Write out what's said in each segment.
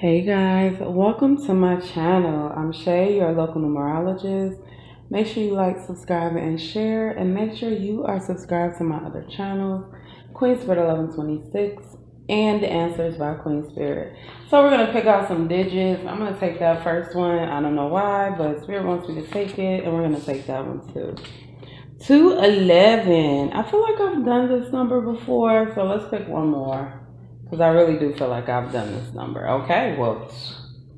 Hey guys, welcome to my channel. I'm Shay, your local numerologist. Make sure you like, subscribe, and share, and make sure you are subscribed to my other channels, Queen Spirit 1126 and The Answers by Queen Spirit. So we're gonna pick out some digits. I'm gonna take that first one. I don't know why, but Spirit wants me to take it, and we're gonna take that one too. 211. I feel like I've done this number before, so let's pick one more. Because I really do feel like I've done this number. Okay, well,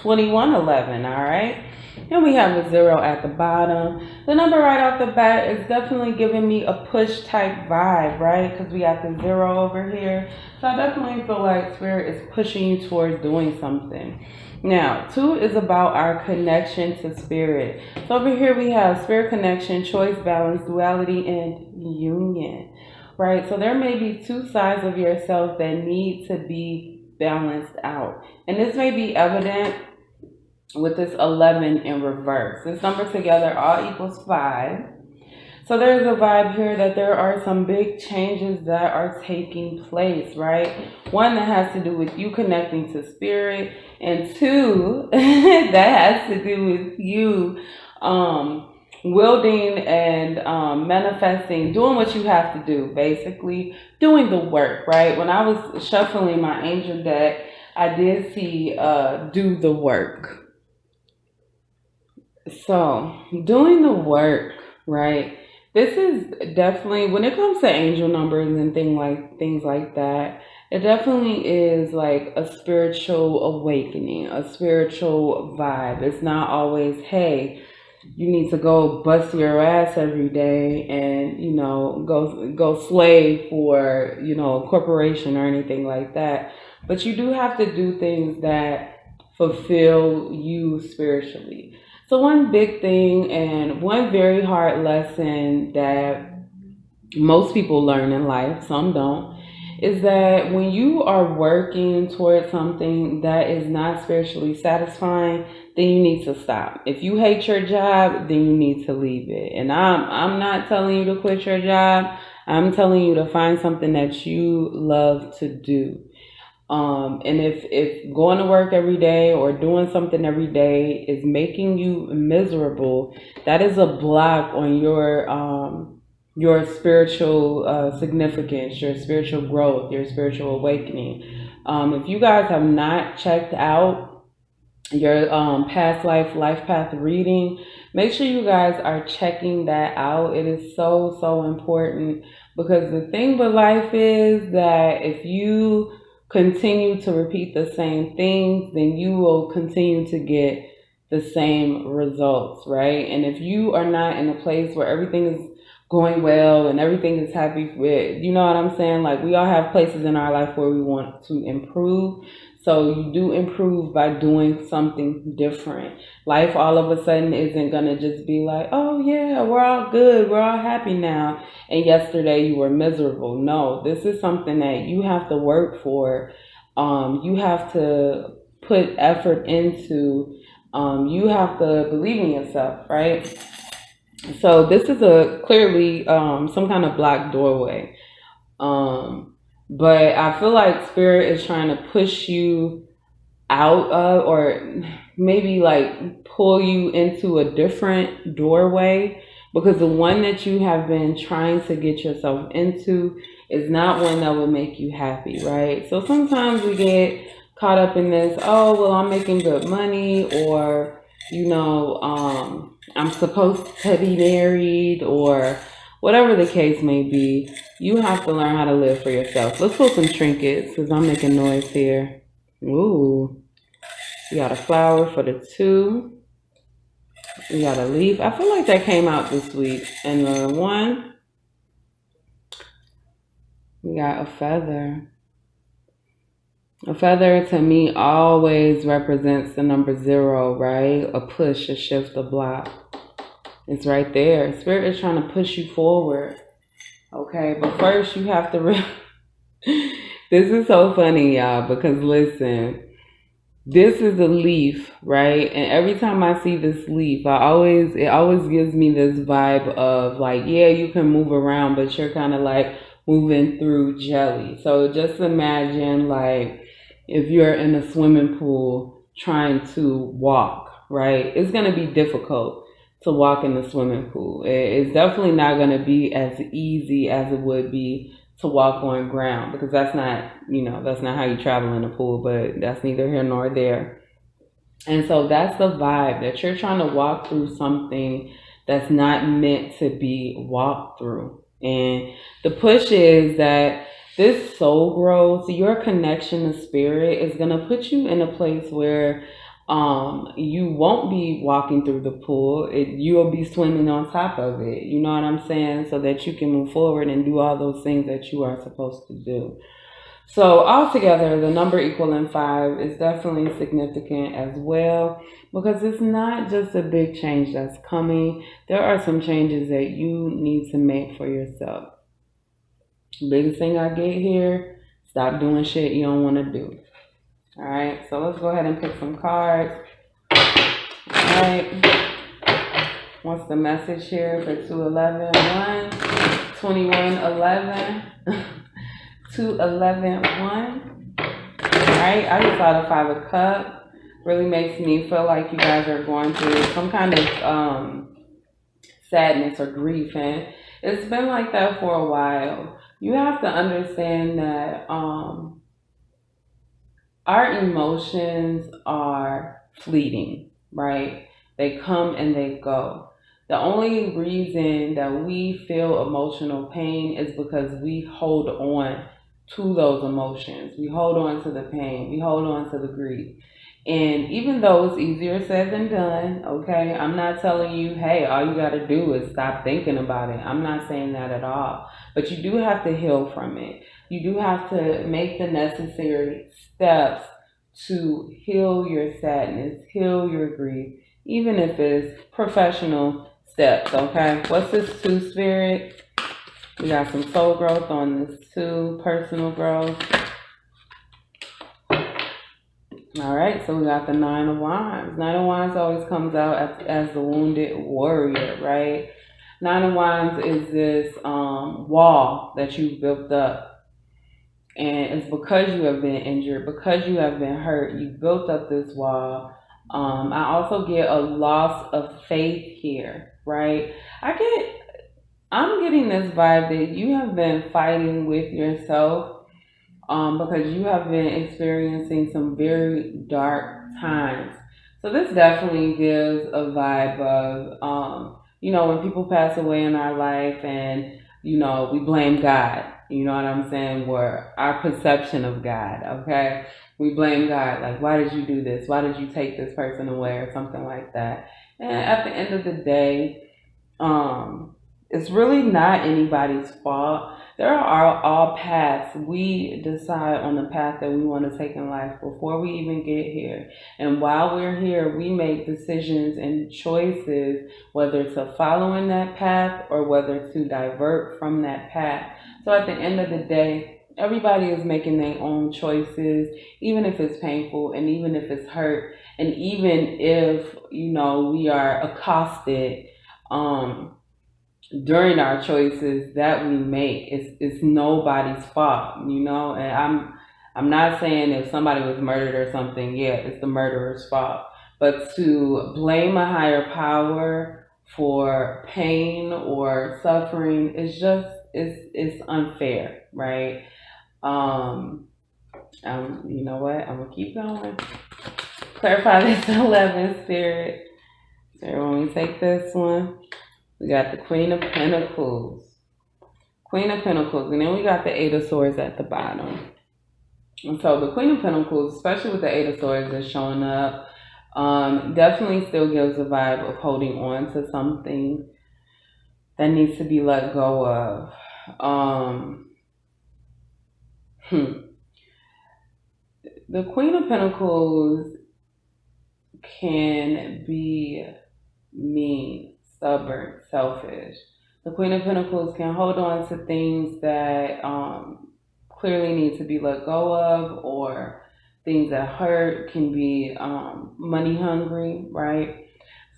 2111, all right? And we have a 0 at the bottom. The number right off the bat is definitely giving me a push type vibe, right? Because we got the 0 over here. So I definitely feel like Spirit is pushing you towards doing something. Now, 2 is about our connection to Spirit. So over here we have Spirit connection, choice, balance, duality, and union. Right, so there may be two sides of yourself that need to be balanced out. And this may be evident with this 11 in reverse. This number together all equals 5. So there's a vibe here that there are some big changes that are taking place, right? One that has to do with you connecting to Spirit, and 2 that has to do with you wielding and manifesting, doing what you have to do, basically doing the work, right? When I was shuffling my angel deck, I did see do the work. So doing the work, right? This is definitely, when it comes to angel numbers and things like that, it definitely is like a spiritual awakening, a spiritual vibe. It's not always, hey, you need to go bust your ass every day and go slave for a corporation or anything like that, but you do have to do things that fulfill you spiritually. So one big thing and one very hard lesson that most people learn in life, some don't, is that when you are working towards something that is not spiritually satisfying, then you need to stop. If you hate your job, then you need to leave it. And I'm not telling you to quit your job. I'm telling you to find something that you love to do. And if going to work every day or doing something every day is making you miserable, that is a block on your spiritual significance, your spiritual growth, your spiritual awakening. If you guys have not checked out your past life path reading, make sure you guys are checking that out. It is so important, because the thing with life is that if you continue to repeat the same things, then you will continue to get the same results, right? And if you are not in a place where everything is going well and everything is happy with, you know what I'm saying? Like, we all have places in our life where we want to improve. So you do improve by doing something different. Life all of a sudden isn't going to just be like, oh yeah, we're all good, we're all happy now, and yesterday you were miserable. No, this is something that you have to work for. You have to put effort into. You have to believe in yourself, right? So this is a clearly some kind of blocked doorway. But I feel like Spirit is trying to push you out of, or maybe like pull you into a different doorway, because the one that you have been trying to get yourself into is not one that will make you happy, right? So sometimes we get caught up in this, oh, well, I'm making good money, or, I'm supposed to be married, or whatever the case may be. You have to learn how to live for yourself. Let's pull some trinkets, because I'm making noise here. Ooh. We got a flower for the 2. We got a leaf. I feel like that came out this week. And the 1, we got a feather. A feather to me always represents the number 0, right? A push, a shift, a block. It's right there. Spirit is trying to push you forward. Okay, but first you have to This is so funny, y'all, because listen, this is a leaf, right? And every time I see this leaf, it always gives me this vibe of like, yeah, you can move around, but you're kind of like moving through jelly. So just imagine like if you're in a swimming pool trying to walk, right? It's going to be difficult to walk in the swimming pool. It's definitely not going to be as easy as it would be to walk on ground, because that's not, that's not how you travel in a pool, but that's neither here nor there. And so that's the vibe, that you're trying to walk through something that's not meant to be walked through. And the push is that this soul growth, your connection to spirit, is going to put you in a place where you won't be walking through the pool. You'll be swimming on top of it. You know what I'm saying? So that you can move forward and do all those things that you are supposed to do. So altogether, the number equaling 5 is definitely significant as well, because it's not just a big change that's coming. There are some changes that you need to make for yourself. Biggest thing I get here: stop doing shit you don't want to do. All right, so let's go ahead and pick some cards. All right, what's the message here for 211? 1, 2111. 211 1. Alright, I just saw the 5 of Cups. Really makes me feel like you guys are going through some kind of sadness or grief, and it's been like that for a while. You have to understand that our emotions are fleeting, right? They come and they go. The only reason that we feel emotional pain is because we hold on to those emotions. We hold on to the pain. We hold on to the grief. And even though it's easier said than done, okay, I'm not telling you, hey, all you got to do is stop thinking about it. I'm not saying that at all. But you do have to heal from it. You do have to make the necessary steps to heal your sadness, heal your grief, even if it's professional steps, okay? What's this 2, Spirit? We got some soul growth on this 2, personal growth. All right, so we got the 9 of Wands. 9 of Wands always comes out as the wounded warrior, right? 9 of Wands is this wall that you've built up. And it's because you have been injured, because you have been hurt, you built up this wall. I also get a loss of faith here, right? I'm getting this vibe that you have been fighting with yourself because you have been experiencing some very dark times. So this definitely gives a vibe of, when people pass away in our life and, we blame God. You know what I'm saying? Or our perception of God, okay? We blame God. Like, why did you do this? Why did you take this person away, or something like that? And at the end of the day, it's really not anybody's fault. There are all paths. We decide on the path that we want to take in life before we even get here. And while we're here, we make decisions and choices, whether to follow in that path or whether to divert from that path. So at the end of the day, everybody is making their own choices, even if it's painful and even if it's hurt. And even if, we are accosted, during our choices that we make, it's nobody's fault, and I'm not saying if somebody was murdered or something, yeah, it's the murderer's fault. But to blame a higher power for pain or suffering is just it's unfair, right? You know what? I'm gonna keep going. Clarify this 11, Spirit. So when we take this one, we got the Queen of Pentacles. Queen of Pentacles. And then we got the 8 of Swords at the bottom. And so the Queen of Pentacles, especially with the 8 of Swords that's showing up, definitely still gives a vibe of holding on to something that needs to be let go of. The Queen of Pentacles can be mean, stubborn, selfish. The Queen of Pentacles can hold on to things that clearly need to be let go of, or things that hurt, can be money hungry, right?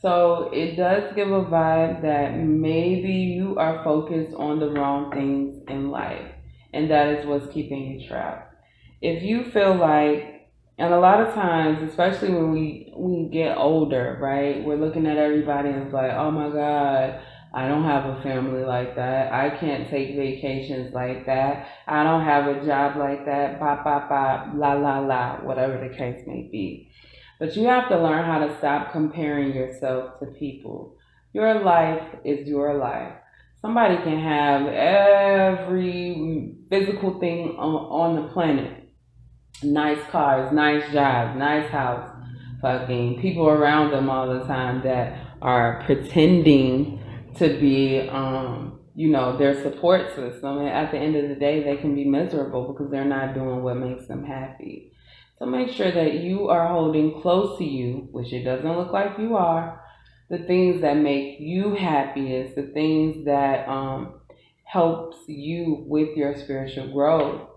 So it does give a vibe that maybe you are focused on the wrong things in life, and that is what's keeping you trapped. If you feel like And a lot of times, especially when we get older, right? We're looking at everybody and it's like, oh my God, I don't have a family like that. I can't take vacations like that. I don't have a job like that. Ba ba ba, la la la, whatever the case may be. But you have to learn how to stop comparing yourself to people. Your life is your life. Somebody can have every physical thing on the planet, nice cars, nice jobs, nice house, fucking people around them all the time that are pretending to be, their support system. And at the end of the day, they can be miserable because they're not doing what makes them happy. So make sure that you are holding close to you, which it doesn't look like you are, the things that make you happiest, the things that helps you with your spiritual growth.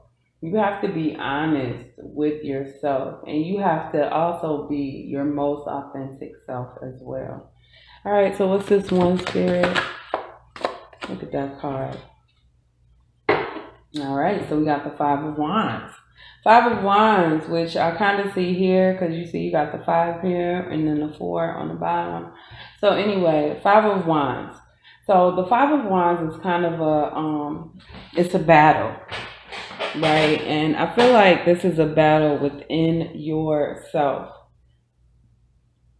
You have to be honest with yourself, and you have to also be your most authentic self as well. All right, so what's this one, Spirit? Look at that card. All right, so we got the Five of Wands. Five of Wands, which I kind of see here because you see you got the 5 here and then the 4 on the bottom. So anyway, Five of Wands. So the Five of Wands is kind of it's a battle, right? And I feel like this is a battle within yourself.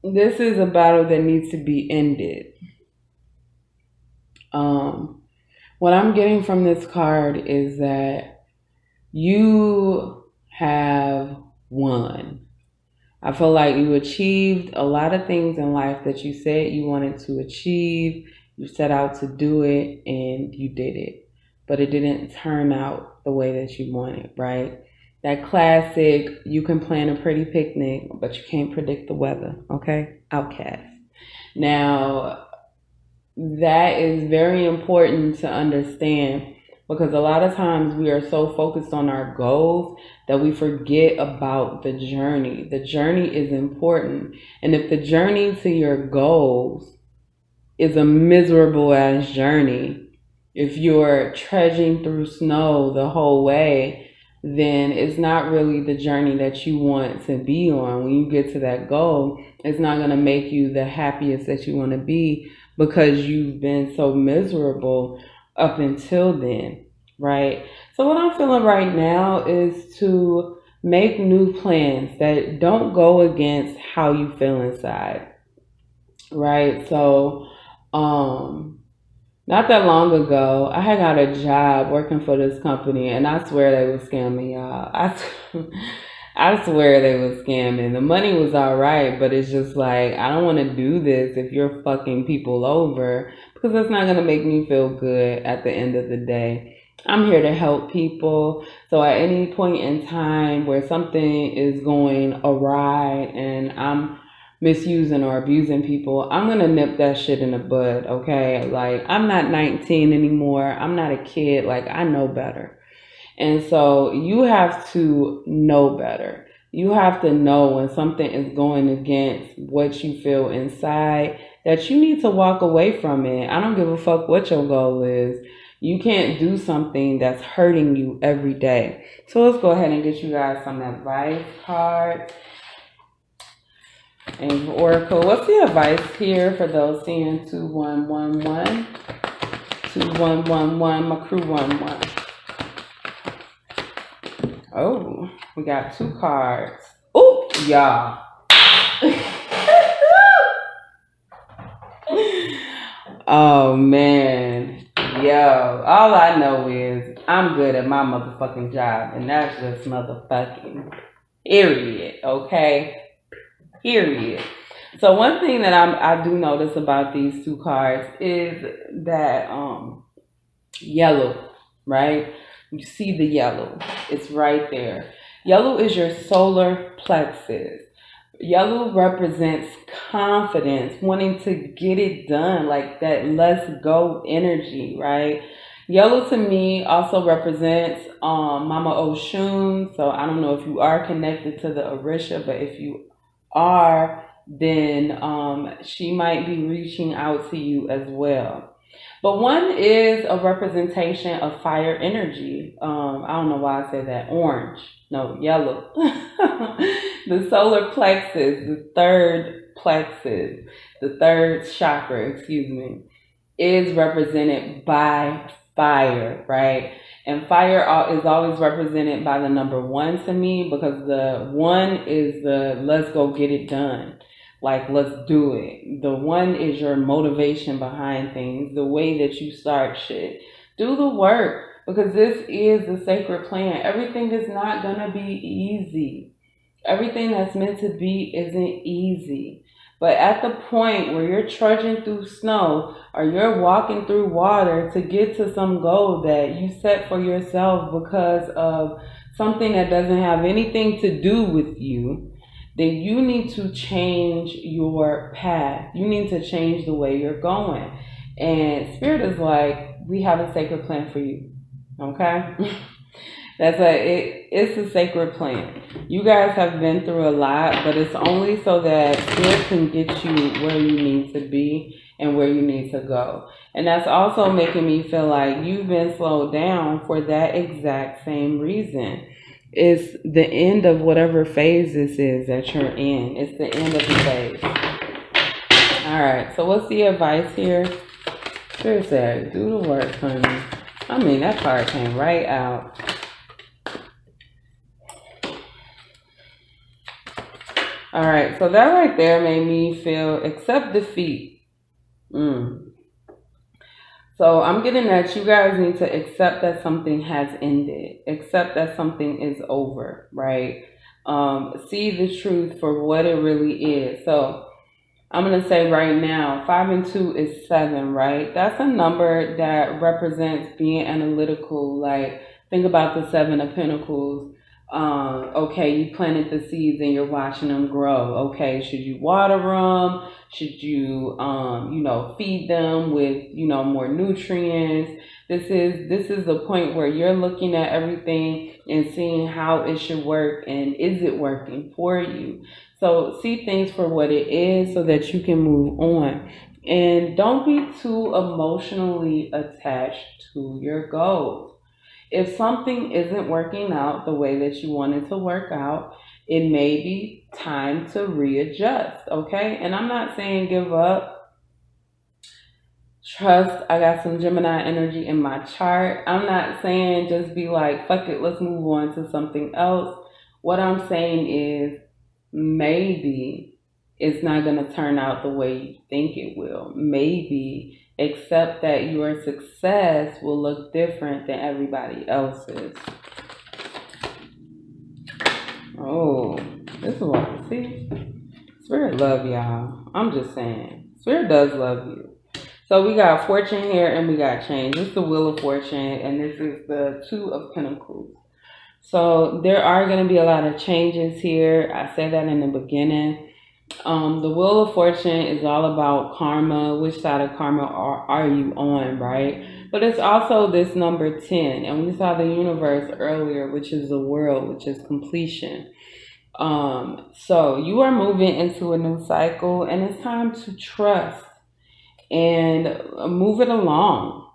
This is a battle that needs to be ended. What I'm getting from this card is that you have won. I feel like you achieved a lot of things in life that you said you wanted to achieve. You set out to do it and you did it, but it didn't turn out the way that you wanted, right? That classic, you can plan a pretty picnic, but you can't predict the weather, okay? Outcast. Now, that is very important to understand because a lot of times we are so focused on our goals that we forget about the journey. The journey is important. And if the journey to your goals is a miserable ass journey, if you're trudging through snow the whole way, then it's not really the journey that you want to be on. When you get to that goal, it's not going to make you the happiest that you want to be because you've been so miserable up until then, right? So what I'm feeling right now is to make new plans that don't go against how you feel inside, right? So, not that long ago, I had got a job working for this company, and I swear they was scamming, y'all. I swear they was scamming. The money was all right, but it's just like, I don't want to do this if you're fucking people over because that's not going to make me feel good at the end of the day. I'm here to help people. So at any point in time where something is going awry and I'm misusing or abusing people, I'm going to nip that shit in the bud, okay? Like, I'm not 19 anymore. I'm not a kid. Like, I know better. And so you have to know better. You have to know when something is going against what you feel inside that you need to walk away from it. I don't give a fuck what your goal is. You can't do something that's hurting you every day. So let's go ahead and get you guys some advice cards. And Oracle, what's the advice here for those seeing 2111? 2111, my crew 11. Oh, we got 2 cards. Oh, y'all. Oh, man. Yo, all I know is I'm good at my motherfucking job, and that's just motherfucking period, okay? Period. So one thing that I do notice about these 2 cards is that yellow, right? You see the yellow. It's right there. Yellow is your solar plexus. Yellow represents confidence, wanting to get it done, like that let's go energy, right? Yellow to me also represents Mama Oshun. So I don't know if you are connected to the Orisha, but if you are, then she might be reaching out to you as well. But one is a representation of fire energy. I don't know why I said that. Orange. No, yellow. The solar plexus, the third chakra, excuse me, is represented by fire, right? And fire is always represented by the number one to me, because the one is the let's go get it done. Like, let's do it. The one is your motivation behind things, the way that you start shit. Do the work, because this is the sacred plan. Everything is not going to be easy. Everything that's meant to be isn't easy. But at the point where you're trudging through snow or you're walking through water to get to some goal that you set for yourself because of something that doesn't have anything to do with you, then you need to change your path. You need to change the way you're going. And Spirit is like, we have a sacred plan for you. Okay? It's a sacred plan. You guys have been through a lot, but it's only so that Spirit can get you where you need to be and where you need to go. And that's also making me feel like you've been slowed down for that exact same reason. It's the end of whatever phase this is that you're in. It's the end of the phase. All right, so what's the advice here? Spirit said, do the work, honey. I mean, that card came right out. All right, so that right there made me feel accept defeat. So I'm getting that you guys need to accept that something has ended. Accept that something is over, right? See the truth for what it really is. So I'm going to say right now, 5 and 2 is 7, right? That's a number that represents being analytical. Like, think about the 7 of Pentacles. Okay, you planted the seeds and you're watching them grow. Okay, should you water them? Should you, feed them with, more nutrients? This is the point where you're looking at everything and seeing how it should work and is it working for you. So see things for what it is so that you can move on. And don't be too emotionally attached to your goals. If something isn't working out the way that you want it to work out, it may be time to readjust, okay? And I'm not saying give up. Trust, I got some Gemini energy in my chart. I'm not saying just be like, fuck it, let's move on to something else. What I'm saying is maybe it's not going to turn out the way you think it will. Maybe accept that your success will look different than everybody else's. Oh, this is what I see. Spirit love y'all. I'm just saying. Spirit does love you. So we got fortune here and we got change. This is the Wheel of Fortune and this is the 2 of Pentacles. So there are going to be a lot of changes here. I said that in the beginning. The Wheel of Fortune is all about karma. Which side of karma are you on, right? But it's also this number 10. And we saw the universe earlier, which is the world, which is completion. So you are moving into a new cycle and it's time to trust and move it along.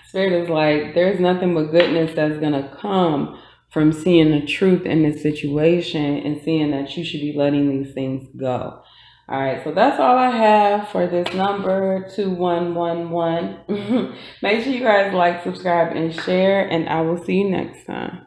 Spirit is like, there's nothing but goodness that's going to come from seeing the truth in this situation and seeing that you should be letting these things go. All right, so that's all I have for this number 2111. Make sure you guys like, subscribe, and share, and I will see you next time.